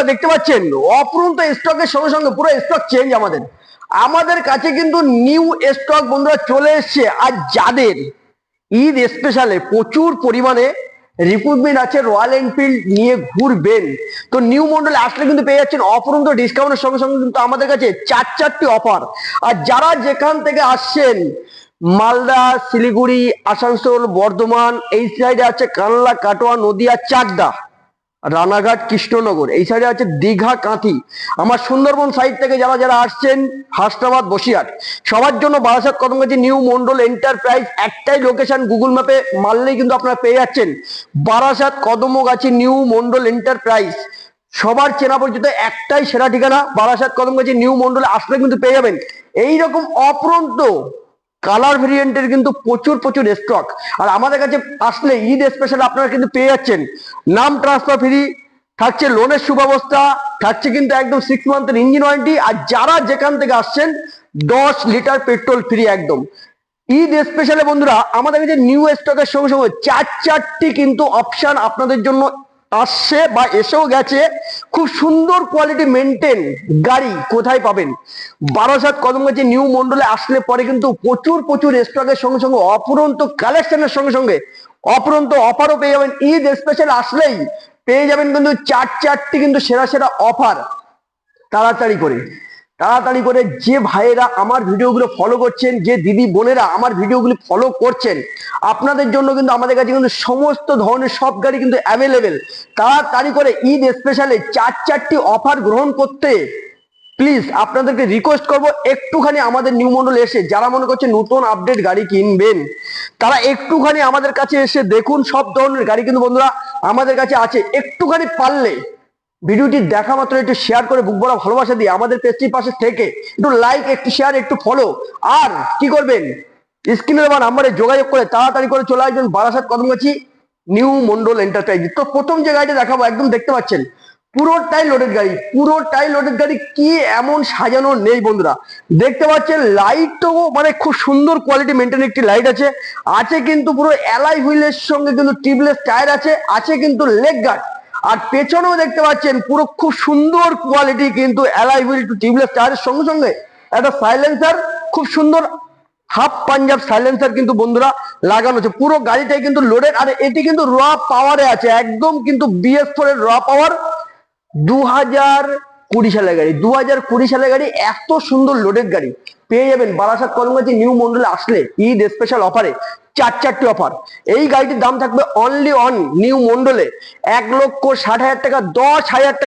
দেখতে পাচ্ছেন অপূর্ণ স্টকের সঙ্গে সঙ্গে পুরো স্টক চেঞ্জ আমাদের কাছে কিন্তু নিউ স্টক বন্ধুরা চলে এসছে। আর যাদের ঈদ স্পেশালে প্রচুর পরিমাণে রিক্রুটমেন্ট আছে, রয়্যাল এনফিল্ড নিয়ে ঘুরবেন, তো নিউ মন্ডলে আসলে কিন্তু পেয়ে যাচ্ছেন অপরন্ত ডিসকাউন্টের সঙ্গে সঙ্গে কিন্তু আমাদের কাছে চারটি অফার। আর যারা যেখান থেকে আসছেন, মালদা, শিলিগুড়ি, আসানসোল, বর্ধমান, এই সাইডে আছে কানলা, কাটোয়া, নদিয়া, চাকদা, রানাঘাট, কৃষ্ণনগর, এই সাইডে আছে দীঘা, কাঁথি, আমার সুন্দরবন সাইড থেকে যারা যারা আসছেন, হাসনাবাদ, বসিরহাট, সবার জন্য বারাসাত কদমগাছি নিউ মন্ডল এন্টারপ্রাইজ। একটাই লোকেশন, গুগল ম্যাপে মারলেই কিন্তু আপনারা পেয়ে যাচ্ছেন বারাসাত কদমগাছি নিউ মন্ডল এন্টারপ্রাইজ। সবার চেনা পরিচিত একটাই সেরা ঠিকানা, বারাসাত কদমগাছি নিউ মন্ডলে আসলে কিন্তু পেয়ে যাবেন এইরকম অপরন্ত কালার ভেরিয়েন্টের কিন্তু প্রচুর স্টক। আর আমাদের কাছে আসলে ঈদ স্পেশাল আপনারা কিন্তু পেয়ে যাচ্ছেন নাম ট্রান্সফার ফ্রি, থাকছে লোনের সুব্যবস্থা, থাকছে কিন্তু একদম 6 মান্থের ইঞ্জিন ওয়ারেন্টি। আর যারা যেখান থেকে আসছেন 10 লিটার পেট্রোল ফ্রি একদম। ঈদ স্পেশালে বন্ধুরা আমাদের কাছে নিউ স্টকের সঙ্গে সঙ্গে চারটি কিন্তু অপশন আপনাদের জন্য আসছে বা এসেও গেছে। খুব সুন্দর কোয়ালিটি মেনটেন গাড়ি কোথায় পাবেন? বারাসাত কদমগাছি নিউ মন্ডলে আসলে পরে কিন্তু প্রচুর স্টকের সঙ্গে সঙ্গে অপরন্ত কালেকশনের সঙ্গে সঙ্গে অপরন্ত অফারও পেয়ে যাবেন। ঈদ স্পেশাল আসলেই পেয়ে যাবেন কিন্তু চারটি কিন্তু সেরা অফার। তাড়াতাড়ি করে যে ভাইয়েরা আমার ভিডিওগুলো ফলো করছেন, যে দিদি বোনেরা আমার ভিডিওগুলো ফলো করছেন, আপনাদের জন্য কিন্তু আমাদের কাছে কিন্তু সমস্ত ধরনের সব গাড়ি কিন্তু অ্যাভেলেবেল। তাড়াতাড়ি করে ঈদ স্পেশালে চারটি অফার গ্রহণ করতে প্লিজ আপনাদেরকে রিকোয়েস্ট করব, একটুখানি আমাদের নিউ মন্ডল এসে যারা মনে করছে নতুন আপডেট গাড়ি কিনবেন, তারা একটুখানি আমাদের কাছে এসে দেখুন। সব ধরনের গাড়ি কিন্তু বন্ধুরা আমাদের কাছে আছে। একটুখানি পারলে ভিডিওটি দেখা মাত্র একটু শেয়ার করে বুক ভরা ভালোবাসা দিয়ে আমাদের পেজটির পাশে থেকে একটু লাইক, একটু শেয়ার, একটু ফলো। আর কি করবেন, স্ক্রিনের বা নাম্বারে যোগাযোগ করে তাড়াতাড়ি করে চলে আসবেন বারাসাত কদমগাছি নিউ মন্ডল এন্টারপ্রাইজ। তো প্রথম যে গাড়িটা দেখাবো, একদম দেখতে পাচ্ছেন পুরোটাই লোডেড গাড়ি, কি এমন সাজানো নেই বন্ধুরা। দেখতে পাচ্ছেন লাইট তো মানে খুব সুন্দর কোয়ালিটি মেনটেন একটি লাইট আছে কিন্তু পুরো অ্যালয় হুইলের সঙ্গে কিন্তু টিউবলেস টায়ার আছে কিন্তু লেগ গার্ড। আর পেছনেও দেখতে পাচ্ছেন পুরো খুব সুন্দর কোয়ালিটি কিন্তু অ্যালয় হুইল টু টিউবলেস টায়ারের সঙ্গে সঙ্গে একটা সাইলেন্সার, খুব সুন্দর হাফ পাঞ্জাব সাইলেন্সার কিন্তু বন্ধুরা লাগানো আছে। পুরো গাড়িটাই কিন্তু লোডেড। আর এটি কিন্তু র পাওয়ারে আছে, একদম কিন্তু BS4 এর র পাওয়ার। 2020 সালের গাড়ি, 2020 সালের গাড়ি, এত সুন্দর লোডেড গাড়ি পেয়ে যাবেন বারাসাত কদমগাছি নিউ মন্ডলে আসলে ঈদ স্পেশাল অফারে। চারটি অফার। এই গাড়িটির দাম থাকবে অনলি অন নিউ মন্ডলে 1,60,000 টাকা, 10,000